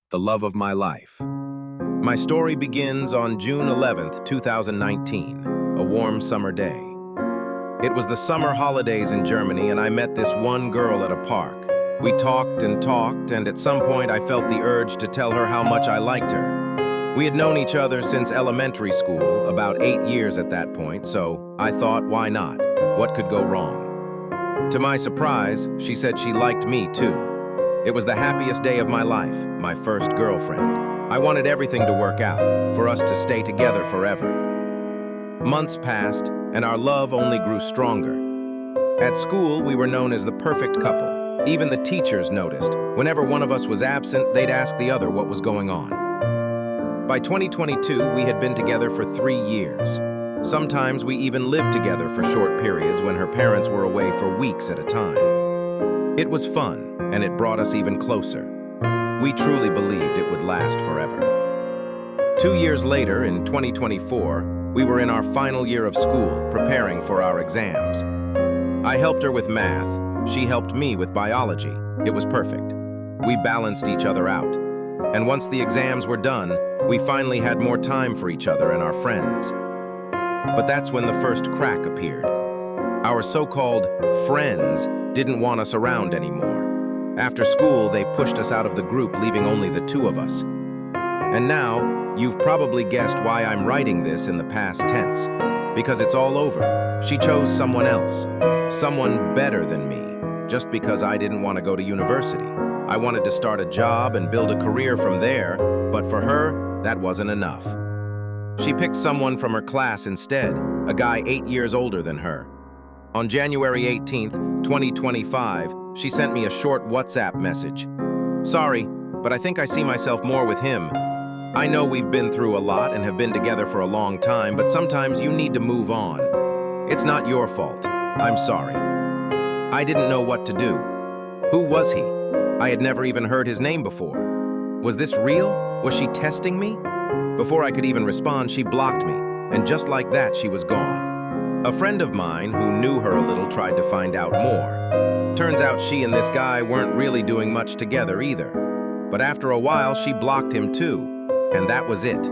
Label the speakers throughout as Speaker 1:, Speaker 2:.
Speaker 1: the love of my life. My story begins on June 11th, 2019, a warm summer day. It was the summer holidays in Germany, and I met this one girl at a park. We talked, and at some point I felt the urge to tell her how much I liked her. We had known each other since elementary school, about 8 years at that point, so I thought, why not? What could go wrong? To my surprise, she said she liked me too. It was the happiest day of my life, my first girlfriend. I wanted everything to work out, for us to stay together forever. Months passed, and our love only grew stronger. At school, we were known as the perfect couple. Even the teachers noticed. Whenever one of us was absent, they'd ask the other what was going on. By 2022, we had been together for 3 years. Sometimes we even lived together for short periods when her parents were away for weeks at a time. It was fun, and it brought us even closer. We truly believed it would last forever. 2 years later, in 2024, we were in our final year of school, preparing for our exams. I helped her with math. She helped me with biology. It was perfect. We balanced each other out. And once the exams were done, we finally had more time for each other and our friends. But that's when the first crack appeared. Our so-called friends didn't want us around anymore. After school, they pushed us out of the group, leaving only the 2 of us. And now, you've probably guessed why I'm writing this in the past tense. Because it's all over. She chose someone else. Someone better than me. Just because I didn't want to go to university. I wanted to start a job and build a career from there, but for her, that wasn't enough. She picked someone from her class instead, a guy 8 years older than her. On January 18th, 2025, she sent me a short WhatsApp message. Sorry, but I think I see myself more with him. I know we've been through a lot and have been together for a long time, but sometimes you need to move on. It's not your fault. I'm sorry. I didn't know what to do. Who was he? I had never even heard his name before. Was this real? Was she testing me? Before I could even respond, she blocked me, and just like that, she was gone. A friend of mine who knew her a little tried to find out more. Turns out she and this guy weren't really doing much together either. But after a while, she blocked him too, and that was it.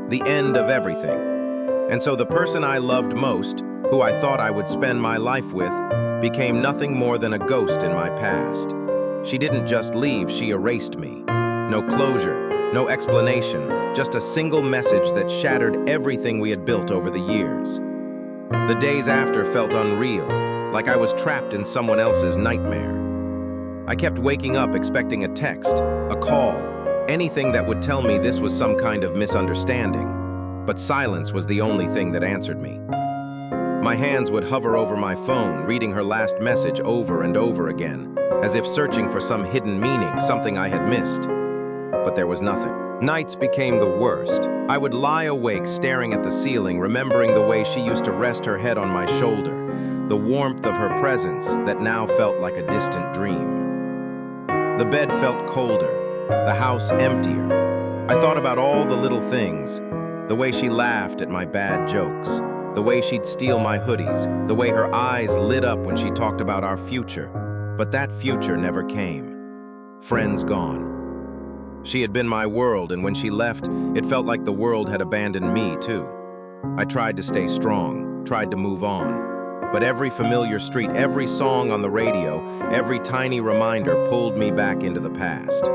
Speaker 1: The end of everything. And so the person I loved most, who I thought I would spend my life with, became nothing more than a ghost in my past. She didn't just leave, she erased me. No closure, no explanation, just a single message that shattered everything we had built over the years. The days after felt unreal, like I was trapped in someone else's nightmare. I kept waking up expecting a text, a call, anything that would tell me this was some kind of misunderstanding. But silence was the only thing that answered me. My hands would hover over my phone, reading her last message over and over again, as if searching for some hidden meaning, something I had missed. But there was nothing. Nights became the worst. I would lie awake staring at the ceiling, remembering the way she used to rest her head on my shoulder, the warmth of her presence that now felt like a distant dream. The bed felt colder, the house emptier. I thought about all the little things, the way she laughed at my bad jokes, the way she'd steal my hoodies, the way her eyes lit up when she talked about our future. But that future never came. Friends gone. She had been my world, and when she left, it felt like the world had abandoned me, too. I tried to stay strong, tried to move on. But every familiar street, every song on the radio, every tiny reminder pulled me back into the past.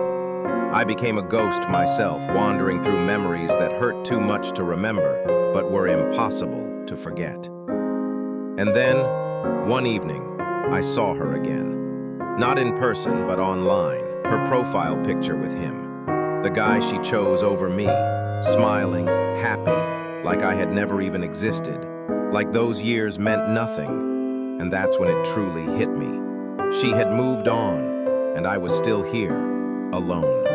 Speaker 1: I became a ghost myself, wandering through memories that hurt too much to remember, but were impossible to forget. And then, one evening, I saw her again. Not in person, but online, her profile picture with him. The guy she chose over me, smiling, happy, like I had never even existed, like those years meant nothing. And that's when it truly hit me. She had moved on, and I was still here, alone.